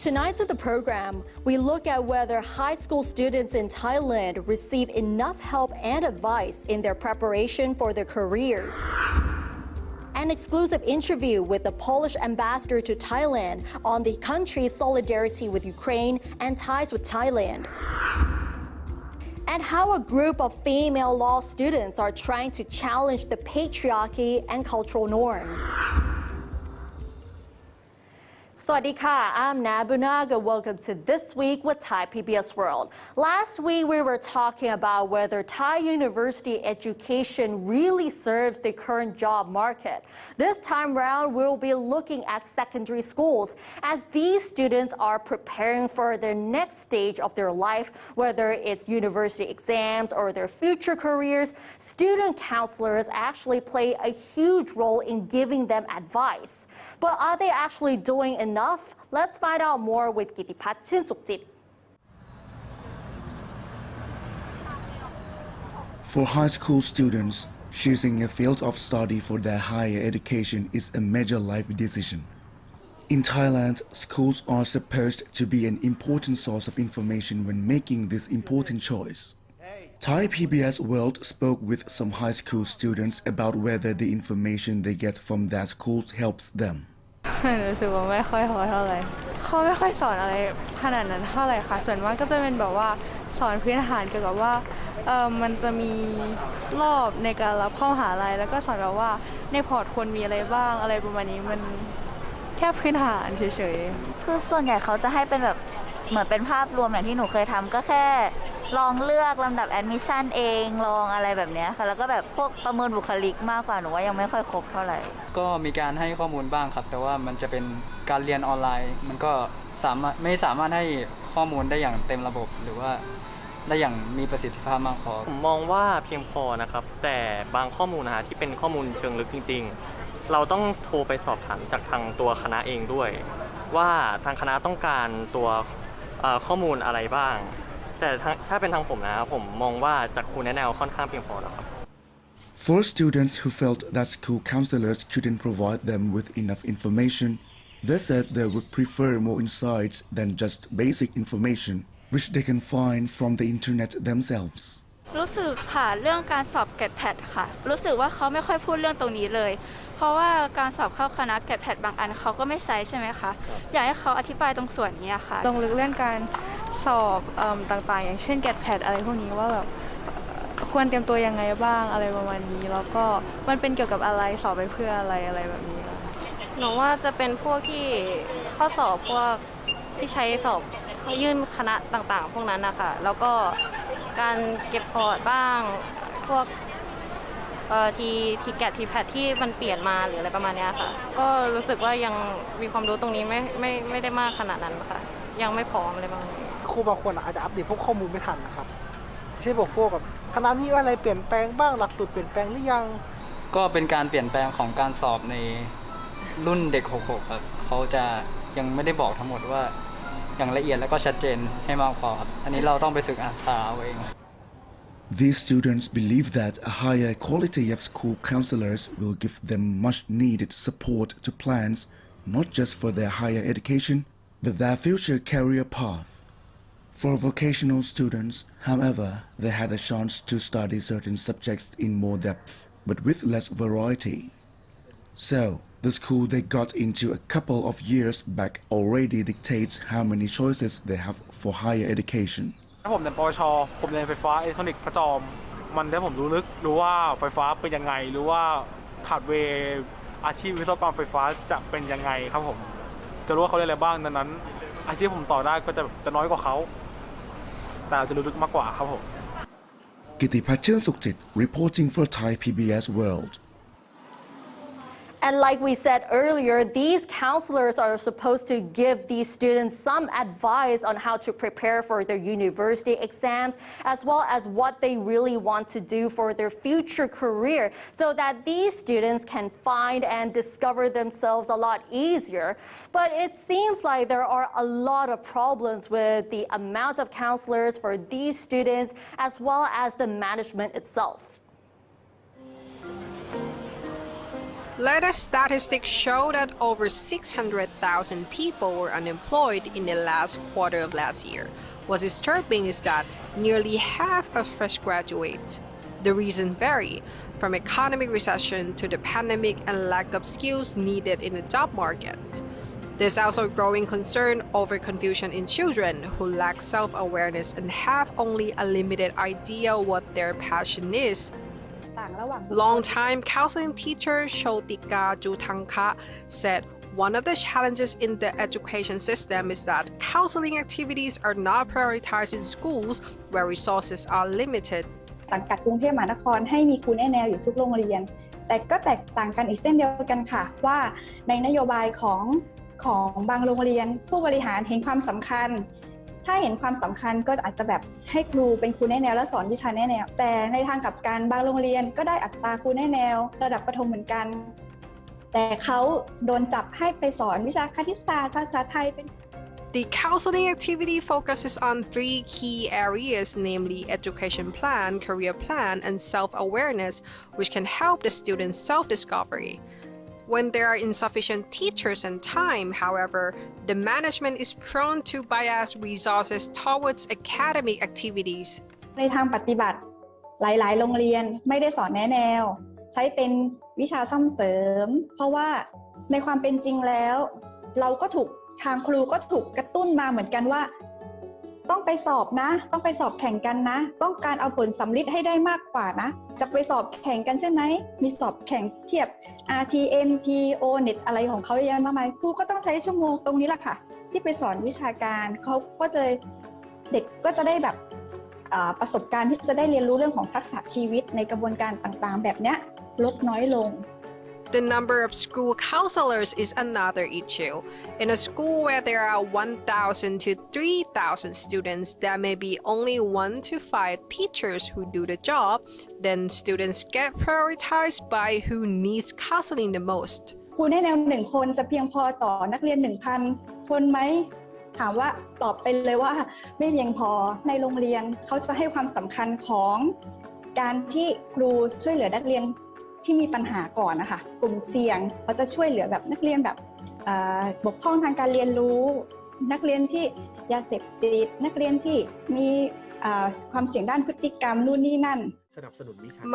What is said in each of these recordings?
Tonight to the program, we look at whether high school students in Thailand receive enough help and advice in their preparation for their careers. An exclusive interview with the Polish ambassador to Thailand on the country's solidarity with Ukraine and ties with Thailand. And how a group of female law students are trying to challenge the patriarchy and cultural norms. สวัสดีค่ะ I'm Nabunaga. Welcome to This Week with Thai PBS World. Last week we were talking about whether Thai university education really serves the current job market. This time around we'll be looking at secondary schools as these students are preparing for their next stage of their life, whether it's university exams or their future careers. Student counselors actually play a huge role in giving them advice. But are they actually doing enough? Let's find out more with กิติพัฒน์ ชื่นสุขจิต For high school students, choosing a field of study for their higher education is a major life decision. In Thailand, schools are supposed to be an important source of information when making this important choice. Thai PBS World spoke with some high school students about whether the information they get from their schools helps them. รู้สึกว่าไม่ค่อยพอเท่าไหร่เขาไม่ค่อยสอนอะไรขนาดนั้นเท่าไหร่ค่ะส่วนมากก็จะเป็นแบบว่าสอนพื้นฐานเกี่ยวกับว่ามันจะมีรอบในการรับเข้ามหาลัยแล้วก็สอนแบบว่าในพอร์ตควรมีอะไรบ้างอะไรประมาณนี้มันแค่พื้นฐานเฉยๆคือส่วนใหญ่เขาจะให้เป็นแบบเหมือนเป็นภาพรวมอย่างที่หนูเคยทำก็แค่ลองเลือกลำดับแอดมิชชั่นเองลองอะไรแบบนี้ค่ะแล้วก็แบบพวกประเมินบุคลิกมากกว่าหนูว่ายังไม่ค่อยครบเท่าไหร่ก็มีการให้ข้อมูลบ้างครับแต่ว่ามันจะเป็นการเรียนออนไลน์มันก็ไม่สามารถให้ข้อมูลได้อย่างเต็มระบบหรือว่าได้อย่างมีประสิทธิภาพมากพอผมมองว่าเพียงพอนะครับแต่บางข้อมูลนะฮะที่เป็นข้อมูลเชิงลึกจริงๆเราต้องโทรไปสอบถามจากทางตัวคณะเองด้วยว่าทางคณะต้องการตัวข้อมูลอะไรบ้างแต่ถ้าเป็นทางผมนะผมมองว่าจากครูแนะแนวค่อนข้างเพียงพอแล้วครับ For students who felt that school counselors couldn't provide them with enough information, they said they would prefer more insights than just basic information, which they can find from the internet themselves. รู้สึกค่ะเรื่องการสอบเกรดแพดค่ะรู้สึกว่าเขาไม่ค่อยพูดเรื่องตรงนี้เลยเพราะว่าการสอบเข้าคณะเกรดแพดบางอันเขาก็ไม่ใช้ใช่ไหมคะอยากให้เขาอธิบายตรงส่วนนี้ค่ะลงลึกเรื่องการสอบต่างๆอย่างเช่นเกรดแพดอะไรพวกนี้ว่าแบบควรเตรียมตัวยังไงบ้างอะไรประมาณนี้แล้วก็มันเป็นเกี่ยวกับอะไรสอบไปเพื่ออะไรแบบนี้หนูว่าจะเป็นพวกที่ข้อสอบพวกที่ใช้สอบยื่นคณะต่างๆพวกนั้นนะคะแล้วก็การเก็บพอร์ตบ้างพวกทีแกะทีแพดที่มันเปลี่ยนมาหรืออะไรประมาณนี้ค่ะก็รู้สึกว่ายังมีความรู้ตรงนี้ไม่ได้มากขนาดนั้นค่ะยังไม่พร้อมอะไรบางอย่างครูบางคนอาจจะอัปเดตพวกข้อมูลไม่ทันนะครับไม่ใช่พวกแบบคณะนี้ว่าอะไรเปลี่ยนแปลงบ้างหลักสูตรเปลี่ยนแปลงหรือยังก็เป็นการเปลี่ยนแปลงของการสอบในรุ่นเด็ก66ครับเขาจะยังไม่ได้บอกทั้งหมดว่าอย่างละเอียดแล้วก็ชัดเจนให้มากพอครับอันนี้เราต้องไปศึกษาเอาเอง These students believe that a higher quality of school counselors will give them much needed support to plans not just for their higher education but their future career path. For vocational students, however, they had a chance to study certain subjects in more depth but with less variety. So, the school they got into a couple of years back already dictates how many choices they have for higher education. ผมเรียนปวชผมเรียนไฟฟ้าอิเล็กทรอนิกส์พระจอมมันได้ผมรู้ว่าไฟฟ้าเป็นยังไงรู้ว่าพาธเวย์อาชีพวิศวกรไฟฟ้าจะเป็นยังไงครับผมจะรู้ว่าเขาเรียนอะไรบ้างดังนั้นอาชีพผมต่อได้ก็จะน้อยกว่าเขาแต่จะรู้ลึกมากกว่าครับผม กิติพัฒน์ ชื่นสุขจิต reporting for Thai PBS World. And like we said earlier, these counselors are supposed to give these students some advice on how to prepare for their university exams, as well as what they really want to do for their future career, so that these students can find and discover themselves a lot easier. But it seems like there are a lot of problems with the amount of counselors for these students, as well as the management itself. Latest statistics show that over 600,000 people were unemployed in the last quarter of last year. What's disturbing is that nearly half of fresh graduates. The reasons vary, from economic recession to the pandemic and lack of skills needed in the job market. There's also growing concern over confusion in children who lack self-awareness and have only a limited idea what their passion is. Long-time counseling teacher Shotika Jutangka said one of the challenges in the education system is that counseling activities are not prioritized in schools where resources are limited. สังกัดกรุงเทพมหานครให้มีครูแนะแนวอยู่ทุกโรงเรียนแต่ก็แตกต่างกันอีกเส้นเดียวกันค่ะว่าในนโยบายของบางโรงเรียนผู้บริหารเห็นความสำคัญถ้าเห็นความสำคัญก็อาจจะแบบให้ครูเป็นครูแนะแนวและสอนวิชาแนะแนวแต่ในทางกลับกันบางโรงเรียนก็ได้อัตราครูแนะแนวระดับประถมเหมือนกันแต่เขาโดนจับให้ไปสอนวิชาคณิตศาสตร์ภาษาไทยเป็น The counseling activity focuses on 3 key areas, namely education plan, career plan, and self-awareness, which can help the students' self-discovery. When there are insufficient teachers and time, however, the management is prone to bias resources towards academic activities. ในทางปฏิบัติหลายๆโรงเรียนไม่ได้สอนแนะแนวใช้เป็นวิชาซ้ำเสริมเพราะว่าในความเป็นจริงแล้วทางครูก็ถูกกระตุ้นมาเหมือนกันว่าต้องไปสอบนะต้องไปสอบแข่งกันนะต้องการเอาผลสำลิดให้ได้มากกว่านะจะไปสอบแข่งกันใช่ไหมมีสอบแข่งเทียบ RTM TO NET อะไรของเขาเยอะแยะมากมายครูก็ต้องใช้ชั่วโมงตรงนี้แหละค่ะที่ไปสอนวิชาการเขาก็จะเด็กก็จะได้แบบประสบการณ์ที่จะได้เรียนรู้เรื่องของทักษะชีวิตในกระบวนการต่างๆแบบนี้ลดน้อยลงThe number of school counselors is another issue. In a school where there are 1,000 to 3,000 students, there may be only 1 to 5 teachers who do the job. Then students get prioritized by who needs counseling the most. ครูแนะแนว1 คนจะเพียงพอต่อนักเรียน 1,000 คนไหมถามว่าตอบไปเลยว่าไม่เพียงพอในโรงเรียนเขาจะให้ความสำคัญของการที่ครูช่วยเหลือนักเรียนที่มีปัญหาก่อนนะคะกลุ่มเสี่ยงเขาจะช่วยเหลือแบบนักเรียนแบบบกพร่องทางการเรียนรู้นักเรียนที่ยาเสพติดนักเรียนที่มีความเสี่ยงด้านพฤติกรรมนู่นนี่นั่น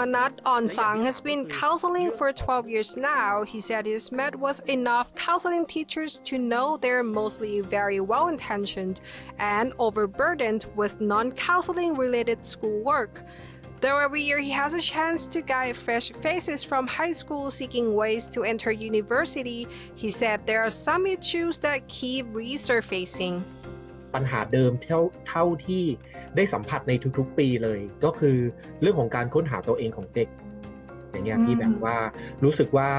Manat Onsang has been counseling for 12 years now. He said he's met with enough counseling teachers to know they're mostly very well-intentioned and overburdened with non-counseling related schoolwork. Though every year he has a chance to guide fresh faces from high school seeking ways to enter university, he said there are some issues that keep resurfacing. ปัญหาเดิมเท่าที่ได้สัมผัสในทุกๆปีเลยก็คือเรื่องของการค้นหาตัวเองของเด็กอย่างเงี้ยที่แบบว่ารู้สึกว่า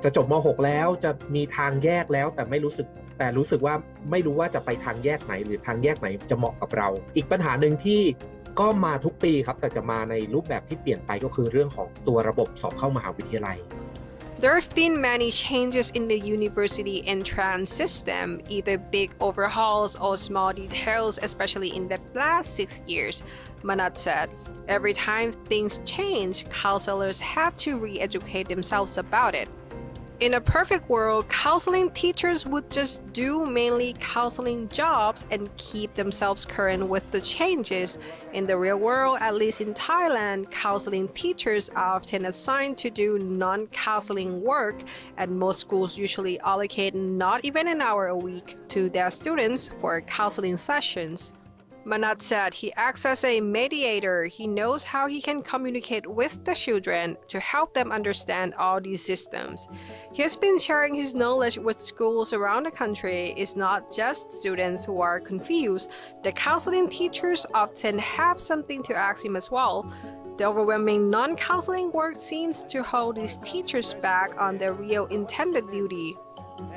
จะจบม.6 แล้วจะมีทางแยกแล้วแต่รู้สึกว่าไม่รู้ว่าจะไปทางแยกไหนหรือทางแยกไหนจะเหมาะกับเราอีกปัญหาหนึ่งที่ก็มาทุกปีครับแต่จะมาในรูปแบบที่เปลี่ยนไปก็คือเรื่องของตัวระบบสอบเข้ามหาวิทยาลัย There have been many changes in the university entrance system, either big overhauls or small details, especially in the last 6 years. Manat said, every time things change, counselors have to re-educate themselves about it. In a perfect world, counseling teachers would just do mainly counseling jobs and keep themselves current with the changes. In the real world, at least in Thailand, counseling teachers are often assigned to do non-counseling work, and most schools usually allocate not even an hour a week to their students for counseling sessions. Manat said he acts as a mediator. He knows how he can communicate with the children to help them understand all these systems. He has been sharing his knowledge with schools around the country. It's not just students who are confused. The counseling teachers often have something to ask him as well. The overwhelming non-counseling work seems to hold these teachers back on their real intended duty.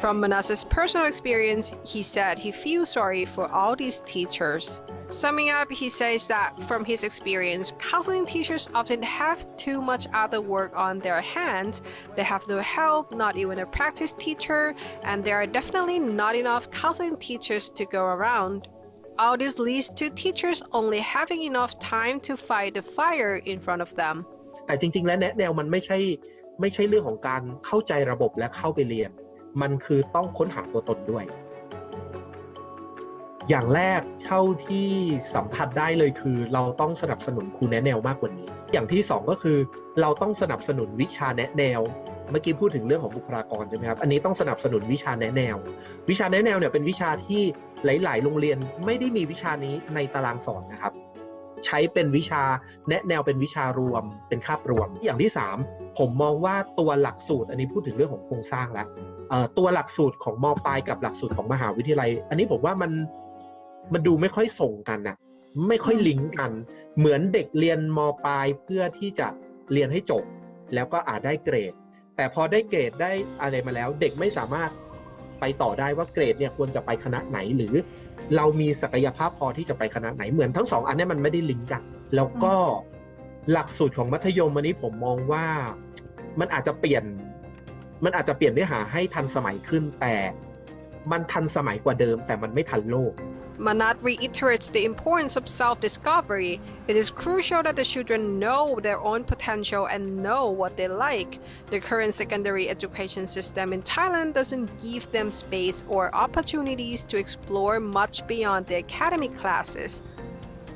From Manas's personal experience, he said he feels sorry for all these teachers. Summing up, he says that from his experience, counseling teachers often have too much other work on their hands. They have no help, not even a practice teacher, and there are definitely not enough counseling teachers to go around. All this leads to teachers only having enough time to fight the fire in front of them. แต่จริงๆแล้วแนวมันไม่ใช่ ไม่ใช่เรื่องของการเข้าใจระบบและเข้าไปเรียนมันคือต้องค้นหาตัวตนด้วยอย่างแรกเท่าที่สัมผัสได้เลยคือเราต้องสนับสนุนครูแนะแนวมากกว่านี้อย่างที่2ก็คือเราต้องสนับสนุนวิชาแนะแนวเมื่อกี้พูดถึงเรื่องของบุคลากรใช่ไหมครับอันนี้ต้องสนับสนุนวิชาแนะแนววิชาแนะแนวเนี่ยเป็นวิชาที่หลายๆโรงเรียนไม่ได้มีวิชานี้ในตารางสอนนะครับใช้เป็นวิชาแนะแนวเป็นวิชารวมเป็นคาบรวมอย่างที่3ผมมองว่าตัวหลักสูตรอันนี้พูดถึงเรื่องของโครงสร้างแล้วตัวหลักสูตรของม.ปลายกับหลักสูตรของมหาวิทยาลัยอันนี้ผมว่ามันดูไม่ค่อยส่งกันนะไม่ค่อยลิงก์กันเหมือนเด็กเรียนม.ปลายเพื่อที่จะเรียนให้จบแล้วก็อาจได้เกรดแต่พอได้เกรดได้อะไรมาแล้วเด็กไม่สามารถไปต่อได้ว่าเกรดเนี่ยควรจะไปคณะไหนหรือเรามีศักยภาพพอที่จะไปคณะไหนเหมือนทั้ง2อันนี้มันไม่ได้ลิงก์กันแล้วก็หลักสูตรของมัธยมอันนี้ผมมองว่ามันอาจจะเปลี่ยนเนื้อหาให้ทันสมัยขึ้นแต่มันทันสมัยกว่าเดิมแต่มันไม่ทันโลกManat reiterates the importance of self-discovery. It is crucial that the children know their own potential and know what they like. The current secondary education system in Thailand doesn't give them space or opportunities to explore much beyond the academic classes.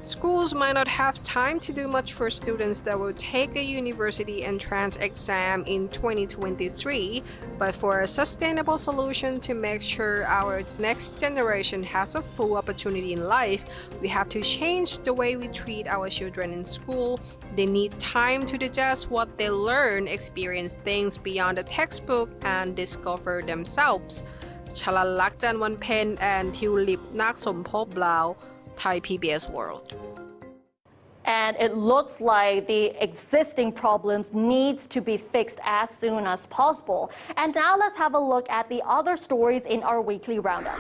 Schools might not have time to do much for students that will take a university entrance exam in 2023, but for a sustainable solution to make sure our next generation has a full opportunity in life, we have to change the way we treat our children in school. They need time to digest what they learn, experience things beyond the textbook, and discover themselves. Chalalak Janwan Pen and Tulip Nak Sompop Blau, Thai PBS World. And it looks like the existing problems needs to be fixed as soon as possible. And now let's have a look at the other stories in our weekly roundup.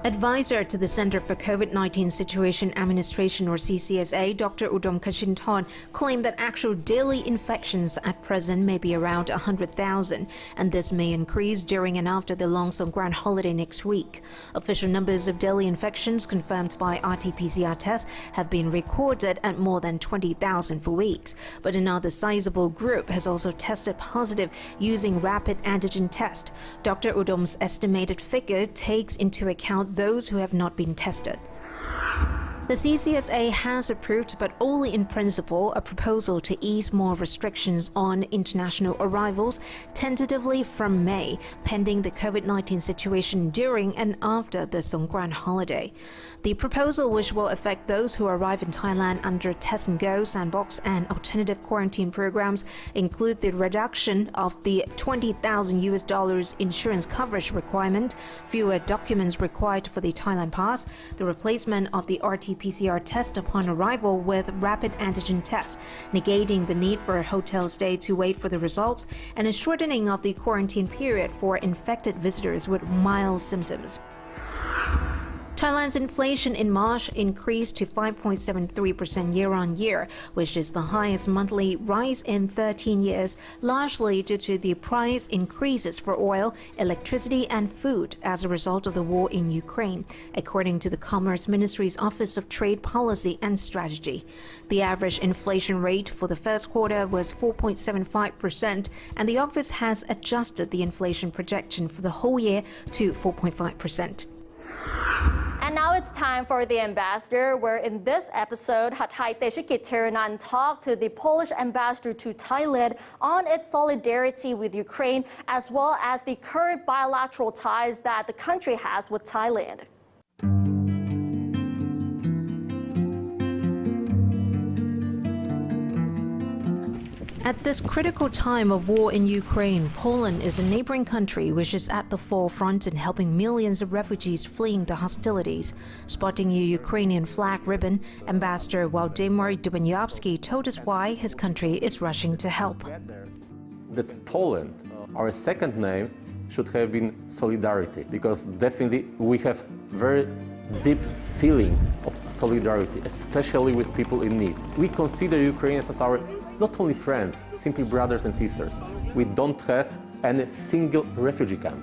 Advisor to the Center for COVID-19 Situation Administration or CCSA, Dr. Udom Kashinthorn, claimed that actual daily infections at present may be around 100,000, and this may increase during and after the long Songkran holiday next week. Official numbers of daily infections confirmed by RT-PCR tests have been recorded at more than 20,000 for weeks, but another sizable group has also tested positive using rapid antigen test. Dr. Udom's estimated figure takes into account those who have not been tested. The CCSA has approved, but only in principle, a proposal to ease more restrictions on international arrivals, tentatively from May, pending the COVID-19 situation during and after the Songkran holiday. The proposal, which will affect those who arrive in Thailand under Test and Go, Sandbox, and alternative quarantine programs, include the reduction of the $20,000 insurance coverage requirement, fewer documents required for the Thailand pass, the replacement of the RT-PCR test upon arrival with rapid antigen test, negating the need for a hotel stay to wait for the results, and a shortening of the quarantine period for infected visitors with mild symptoms. Thailand's inflation in March increased to 5.73% year-on-year, which is the highest monthly rise in 13 years, largely due to the price increases for oil, electricity, and food as a result of the war in Ukraine, according to the Commerce Ministry's Office of Trade Policy and Strategy. The average inflation rate for the first quarter was 4.75%, and the office has adjusted the inflation projection for the whole year to 4.5%. And now it's time for The Ambassador, where in this episode, Hatay Teshikit Teranan talked to the Polish ambassador to Thailand on its solidarity with Ukraine, as well as the current bilateral ties that the country has with Thailand. At this critical time of war in Ukraine, Poland is a neighboring country which is at the forefront in helping millions of refugees fleeing the hostilities. Spotting a Ukrainian flag ribbon, Ambassador Waldemar Dubaniowski told us why his country is rushing to help. That Poland, our second name, should have been solidarity, because definitely we have very deep feeling of solidarity, especially with people in need. We consider Ukrainians as our not only friends, simply brothers and sisters. We don't have any single refugee camp.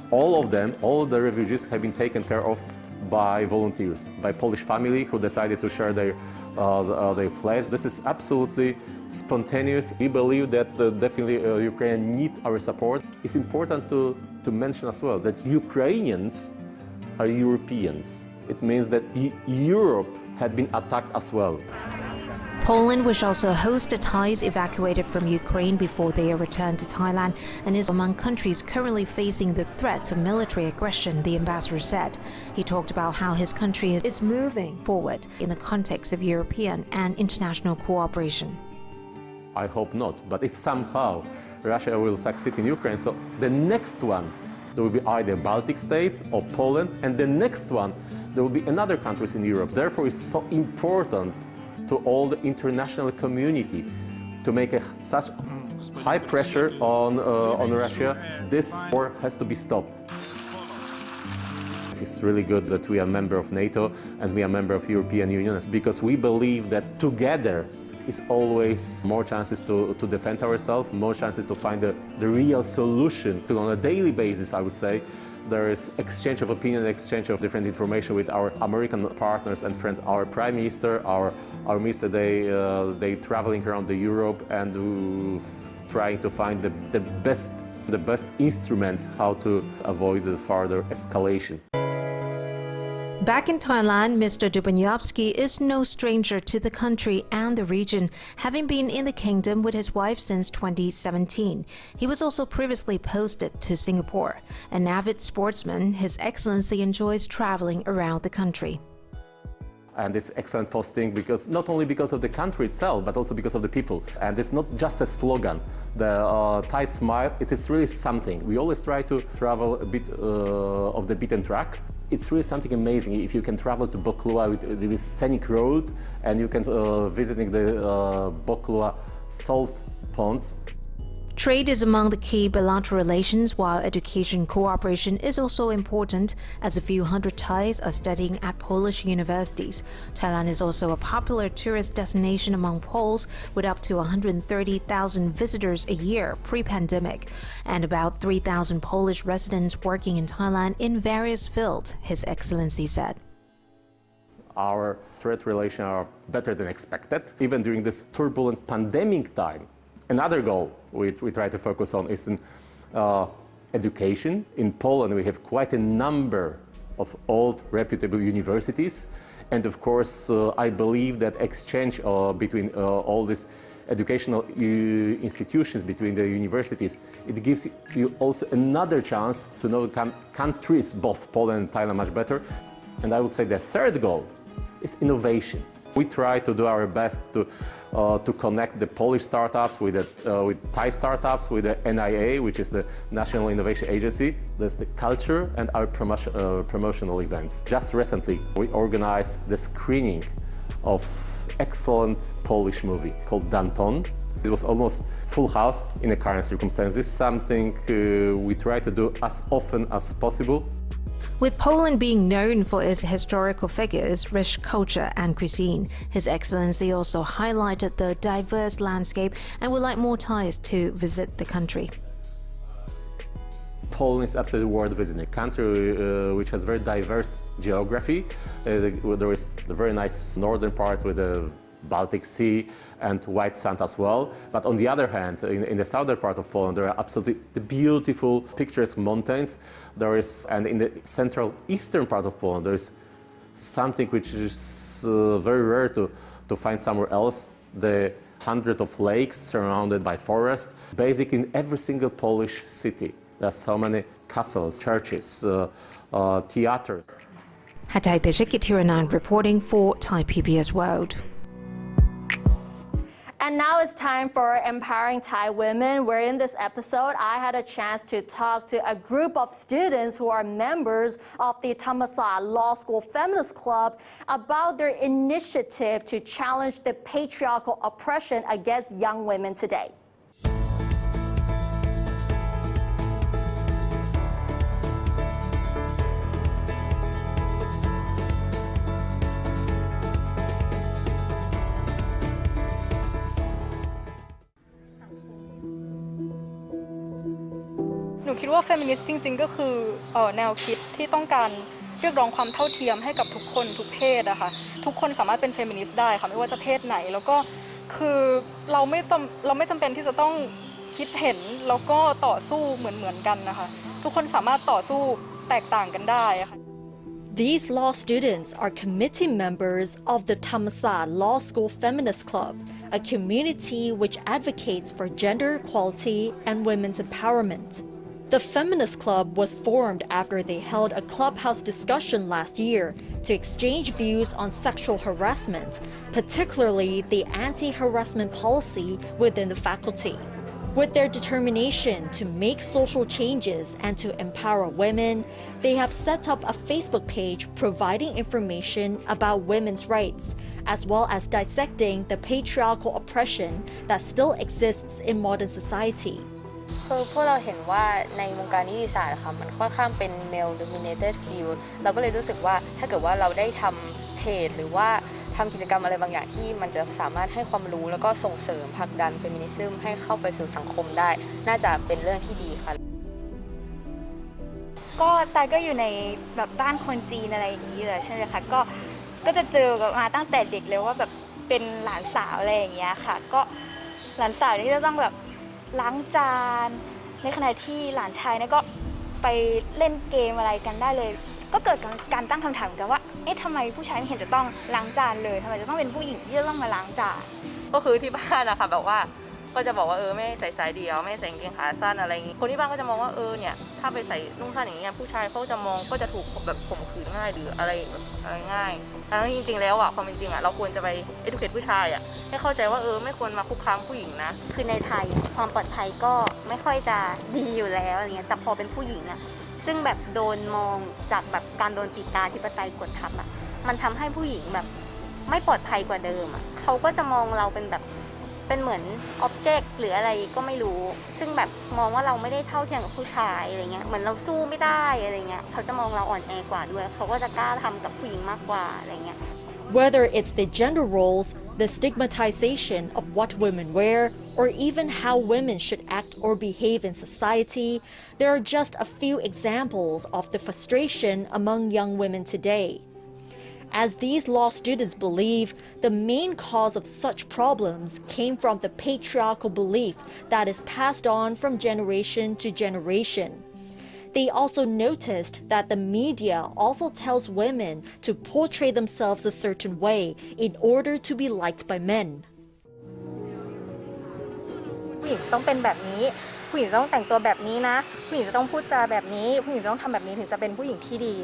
All of them, all of the refugees have been taken care of by volunteers, by Polish family who decided to share their their flags. This is absolutely spontaneous. We believe that definitely Ukraine needs our support. It's important to mention as well that Ukrainians are Europeans. It means that Europe had been attacked as well. Poland, which also hosts the Thais evacuated from Ukraine before their return to Thailand, and is among countries currently facing the threat of military aggression, the ambassador said. He talked about how his country is moving forward in the context of European and international cooperation. I hope not, but if somehow Russia will succeed in Ukraine, so the next one, there will be either Baltic states or Poland, and the next one, there will be another countries in Europe. Therefore, it's so important to all the international community to make such high pressure on Russia. This war has to be stopped. It's really good that we are a member of NATO and we are a member of European Union, because we believe that together is always more chances to defend ourselves, more chances to find the real solution. On a daily basis, I would say, there is exchange of opinion, exchange of different information with our American partners and friends. Our Prime Minister, our Minister, they traveling around the Europe and trying to find the best instrument how to avoid the further escalation. Back in Thailand, Mr. Dubaniowski is no stranger to the country and the region, having been in the kingdom with his wife since 2017. He was also previously posted to Singapore. An avid sportsman, His Excellency enjoys traveling around the country. And it's excellent posting because not only because of the country itself, but also because of the people. And it's not just a slogan. The Thai smile, it is really something. We always try to travel a bit of the beaten track. It's really something amazing if you can travel to Boklua with this scenic road and you can visiting the Boklua salt ponds. Trade is among the key bilateral relations, while education cooperation is also important, as a few hundred Thais are studying at Polish universities. Thailand is also a popular tourist destination among Poles, with up to 130,000 visitors a year pre-pandemic, and about 3,000 Polish residents working in Thailand in various fields, His Excellency said. Our trade relations are better than expected, even during this turbulent pandemic time. Another goal we try to focus on is in education. In Poland, we have quite a number of old, reputable universities. And of course, I believe that exchange between all these educational institutions, between the universities, it gives you also another chance to know countries, both Poland and Thailand, much better. And I would say the third goal is innovation. We try to do our best to connect the Polish startups with Thai startups, with the NIA, which is the National Innovation Agency. There's the culture and our promotional events. Just recently, we organized the screening of excellent Polish movie called Danton. It was almost full house in the current circumstances, something we try to do as often as possible. With Poland being known for its historical figures, rich culture and cuisine, His Excellency also highlighted the diverse landscape and would like more Thais to visit the country. Poland is absolutely worth visiting. A country which has very diverse geography. There is the very nice northern parts with the Baltic Sea and white sand as well. But on the other hand, in the southern part of Poland, there are absolutely beautiful, picturesque mountains. And in the central eastern part of Poland, there is something which is very rare to find somewhere else. The hundred of lakes surrounded by forest. Basically, in every single Polish city, there are so many castles, churches, theaters. Hatay Tejekitiranan reporting for Thai PBS World. And now it's time for Empowering Thai Women, where in this episode, I had a chance to talk to a group of students who are members of the Thammasat Law School Feminist Club about their initiative to challenge the patriarchal oppression against young women today.หนูคิดว่าเฟมินิสต์จริงๆก็คือแนวคิดที่ต้องการ เรียกร้องความเท่าเทียมให้กับทุกคนทุกเพศอะค่ะทุกคนสามารถเป็นเฟมินิสต์ได้ค่ะไม่ว่าจะเพศไหนแล้วก็คือเราไม่จำเป็นที่จะต้องคิดเห็นแล้วก็ต่อสู้เหมือนกันนะคะทุกคนสามารถต่อสู้แตกต่างกันได้ค่ะ These law students are committee members of the Thammasat Law School Feminist Club, a community which advocates for gender equality and women's empowerment. The Feminist Club was formed after they held a clubhouse discussion last year to exchange views on sexual harassment, particularly the anti-harassment policy within the faculty. With their determination to make social changes and to empower women, they have set up a Facebook page providing information about women's rights, as well as dissecting the patriarchal oppression that still exists in modern society. คือพวกเราเห็นว่าในวงการนิติศาสตร์ค่ะมันค่อนข้างเป็น male dominated field เราก็เลยรู้สึกว่าถ้าเกิดว่าเราได้ทำเพจหรือว่าทำกิจกรรมอะไรบางอย่างที่มันจะสามารถให้ความรู้แล้วก็ส่งเสริมผลักดันเฟมินิซึมให้เข้าไปสู่สังคมได้น่าจะเป็นเรื่องที่ดีค่ะก็ตายก็อยู่ในแบบบ้านคนจีนอะไรอย่างนี้เลยใช่ไหมคะก็จะเจอมาตั้งแต่เด็กเลยว่าแบบเป็นหลานสาวอะไรอย่างเงี้ยค่ะก็หลานสาวนี่จะต้องแบบล้างจานในขณะที่หลานชายเนี่ยก็ไปเล่นเกมอะไรกันได้เลยก็เกิดการตั้งคำถามกันว่าเอ๊ะทำไมผู้ชายไม่เห็นจะต้องล้างจานเลยทำไมจะต้องเป็นผู้หญิงที่จะต้องมาล้างจานก็คือที่บ้านนะคะแบบว่าก็จะบอกว่าไม่ใส่สายเดี่ยวไม่ใส่กางเกงขาสั้นอะไรอย่างงี้คนที่บ้านก็จะมองว่าเนี่ยถ้าไปใส่นุ่งสั้นอย่างเงี้ยผู้ชายเขาจะมองก็จะถูกแบบข่มขืนง่ายหรืออะไรง่ายแล้วจริงๆแล้วความเป็นจริงเราควรจะไป educate ผู้ชายให้เข้าใจว่าไม่ควรมาคุกคามผู้หญิงนะคือในไทยความปลอดภัยก็ไม่ค่อยจะดีอยู่แล้วอะไรเงี้ยแต่พอเป็นผู้หญิงซึ่งแบบโดนมองจากแบบการโดนติดตาธิปไตยกดทับมันทำให้ผู้หญิงแบบไม่ปลอดภัยกว่าเดิมเขาก็จะมองเราเป็นแบบเป็นเหมือนอ็อบเจกต์หรืออะไรก็ไม่รู้ซึ่งแบบมองว่าเราไม่ได้เท่าเทียมกับผู้ชายอะไรเงี้ยเหมือนเราสู้ไม่ได้อะไรเงี้ยเขาจะมองเราอ่อนแอกว่าด้วยเขาก็จะกล้าทำกับผู้หญิงมากกว่าอะไรเงี้ย Whether it's the gender roles, the stigmatization of what women wear, or even how women should act or behave in society, there are just a few examples of the frustration among young women today. As these law students believe, the main cause of such problems came from the patriarchal belief that is passed on from generation to generation. They also noticed that the media also tells women to portray themselves a certain way in order to be liked by men. ผู้หญิงต้องเป็นแบบนี้ผู้หญิงต้องแต่งตัวแบบนี้นะผู้หญิงจะต้องพูดจาแบบนี้ผู้หญิงต้องทำแบบนี้ถึงจะเป็นผู้หญิงที่ดี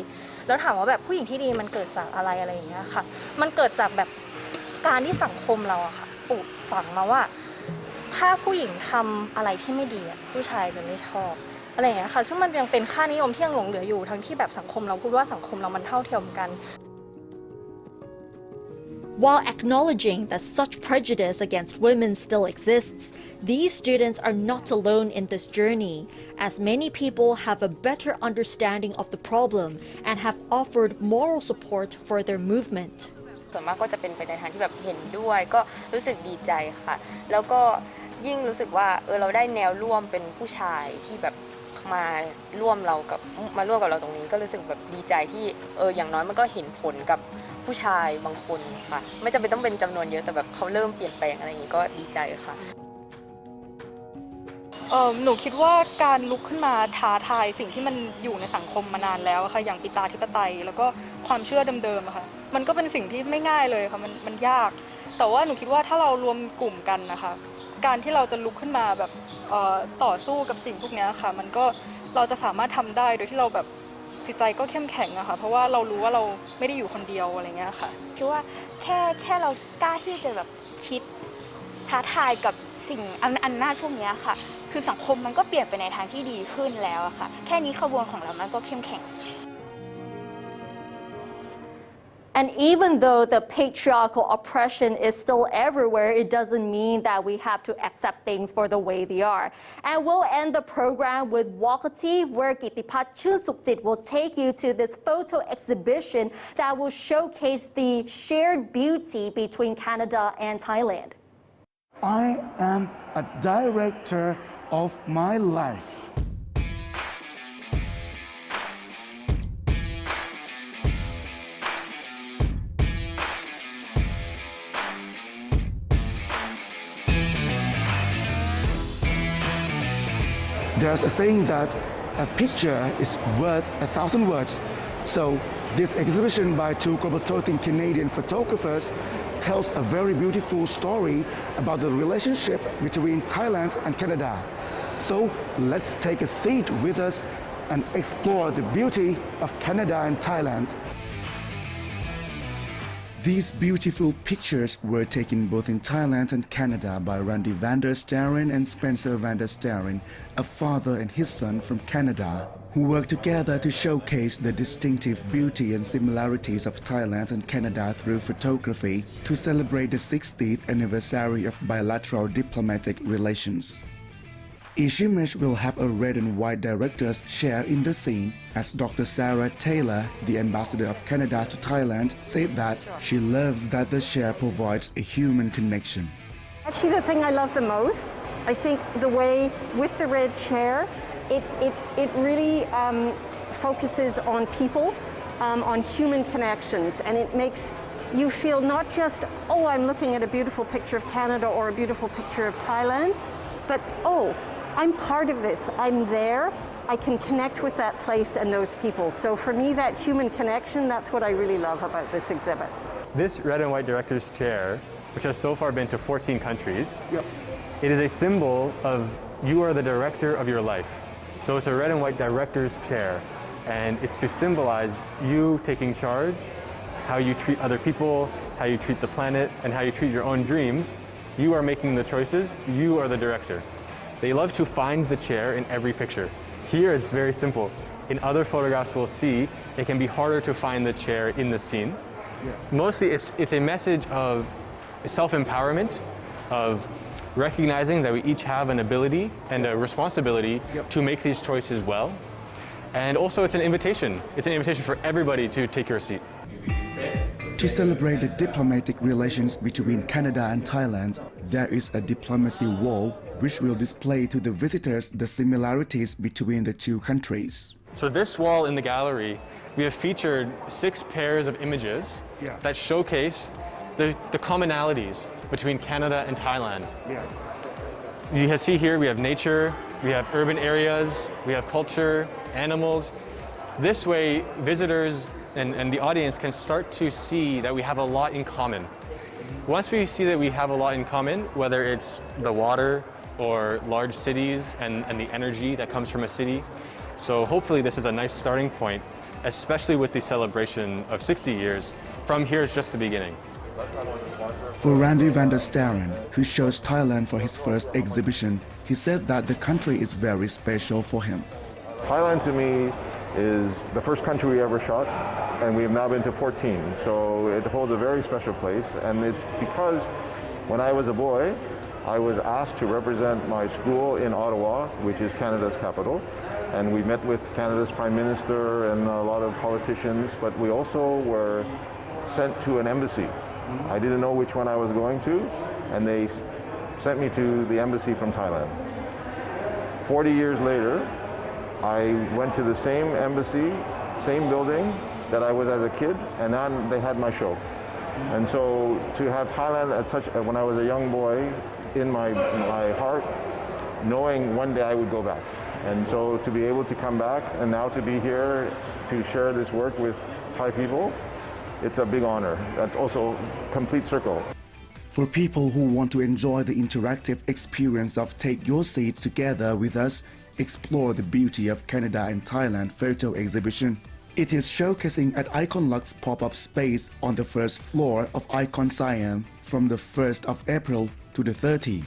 แล้วถามว่าแบบผู้หญิงที่ดีมันเกิดจากอะไรอย่างเงี้ยค่ะมันเกิดจากแบบการที่สังคมเราค่ะปลูกฝังมาว่าถ้าผู้หญิงทำอะไรที่ไม่ดีผู้ชายจะไม่ชอบอะไรอย่างเงี้ยค่ะซึ่งมันยังเป็นค่านิยมที่ยังหลงเหลืออยู่ทั้งที่แบบสังคมเราพูดว่าสังคมเรามันเท่าเทียมกัน While acknowledging that such prejudice against women still exists, these students are not alone in this journey, as many people have a better understanding of the problem and have offered moral support for their movement. ส่วนมากก็จะเป็นไปในทางที่แบบเห็นด้วยก็รู้สึกดีใจค่ะแล้วก็ยิ่งรู้สึกว่าเราได้แนวร่วมเป็นผู้ชายที่แบบมาร่วมกับเราตรงนี้ก็รู้สึกแบบดีใจที่อย่างน้อยมันก็เห็นผลกับผู้ชายบางคนค่ะไม่จำเป็นต้องเป็นจำนวนเยอะแต่แบบเขาเริ่มเปลี่ยนแปลงอะไรอย่างนี้ก็ดีใจค่ะหนูคิดว่าการลุกขึ้นมาท้าทายสิ่งที่มันอยู่ในสังคมมานานแล้วค่ะอย่างปิตาธิปไตยแล้วก็ความเชื่อเดิมๆค่ะมันก็เป็นสิ่งที่ไม่ง่ายเลยค่ะมันยากแต่ว่าหนูคิดว่าถ้าเรารวมกลุ่มกันนะคะการที่เราจะลุกขึ้นมาแบบต่อสู้กับสิ่งพวกนี้ค่ะมันก็เราจะสามารถทำได้โดยที่เราแบบจิตใจก็เข้มแข็งอะค่ะเพราะว่าเรารู้ว่าเราไม่ได้อยู่คนเดียวอะไรเงี้ยค่ะคิดว่าแค่เรากล้าที่จะแบบคิดท้าทายกับสิ่งอำนาจพวกนี้ค่ะคือสังคมมันก็เปลี่ยนไปในทางที่ดีขึ้นแล้วอะค่ะแค่นี้ขบวนของเรามันก็เข้มแข็ง And even though the patriarchal oppression is still everywhere, it doesn't mean that we have to accept things for the way they are. And we'll end the program with Walk-A-Tif, where Gitipat Chusukjit will take you to this photo exhibition that will showcase the shared beauty between Canada and Thailand. I am a director of my life. There's a saying that a picture is worth 1,000 words. So this exhibition by two globetrotting Canadian photographers tells a very beautiful story about the relationship between Thailand and Canada. So let's take a seat with us and explore the beauty of Canada and Thailand. These beautiful pictures were taken both in Thailand and Canada by Randy van der Sterren and Spencer van der Sterren, a father and his son from Canada, who worked together to showcase the distinctive beauty and similarities of Thailand and Canada through photography to celebrate the 60th anniversary of bilateral diplomatic relations. Each image will have a red and white director's chair in the scene, as Dr. Sarah Taylor, the ambassador of Canada to Thailand, said that she loves that the chair provides a human connection. Actually, the thing I love the most, I think the way with the red chair, it really focuses on people, on human connections, and it makes you feel not just, oh, I'm looking at a beautiful picture of Canada or a beautiful picture of Thailand, but oh, I'm part of this, I'm there, I can connect with that place and those people. So for me, that human connection, that's what I really love about this exhibit. This red and white director's chair, which has so far been to 14 countries, it is a symbol of you are the director of your life. So it's a red and white director's chair, and it's to symbolize you taking charge, how you treat other people, how you treat the planet, and how you treat your own dreams. You are making the choices, you are the director. They love to find the chair in every picture. Here it's very simple. In other photographs we'll see, it can be harder to find the chair in the scene. Mostly it's a message of self-empowerment, of recognizing that we each have an ability and a responsibility to make these choices well. And also it's an invitation. It's an invitation for everybody to take your seat. To celebrate the diplomatic relations between Canada and Thailand, there is a diplomacy wall which will display to the visitors the similarities between the two countries. So this wall in the gallery, we have featured 6 pairs of images that showcase the commonalities between Canada and Thailand. You can see here we have nature, we have urban areas, we have culture, animals. This way, visitors and the audience can start to see that we have a lot in common. Once we see that we have a lot in common, whether it's the water or large cities and the energy that comes from a city, so hopefully this is a nice starting point, especially with the celebration of 60 years. From here is just the beginning. For Randy van der Sterren, who chose Thailand for his first exhibition, he said that the country is very special for him. Thailand to me is the first country we ever shot, and we have now been to 14, so it holds a very special place, and it's because when I was a boy, I was asked to represent my school in Ottawa, which is Canada's capital, and we met with Canada's Prime Minister and a lot of politicians, but we also were sent to an embassy. I didn't know which one I was going to, and they sent me to the embassy from Thailand. 40 years later, I went to the same embassy, same building that I was as a kid, and then they had my show. And so to have Thailand at when I was a young boy in my heart, knowing one day I would go back. And so to be able to come back and now to be here to share this work with Thai people, it's a big honor. That's also complete circle. For people who want to enjoy the interactive experience of Take Your Seat Together with us, explore the beauty of Canada and Thailand photo exhibition. It is showcasing at Icon Lux pop-up space on the first floor of Icon Siam from the 1st of April to the 30th.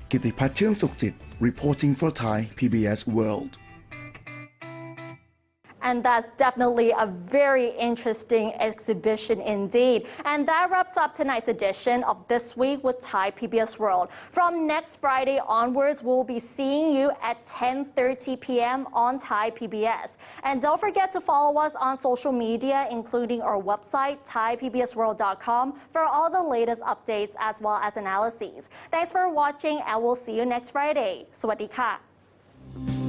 Kittipat Chương Sukjit, reporting for Thai PBS World. And that's definitely a very interesting exhibition indeed. And that wraps up tonight's edition of This Week with Thai PBS World. From next Friday onwards, we'll be seeing you at 10:30 p.m. on Thai PBS. And don't forget to follow us on social media, including our website, thaipbsworld.com, for all the latest updates as well as analyses. Thanks for watching, and we'll see you next Friday. สวัสดีค่ะ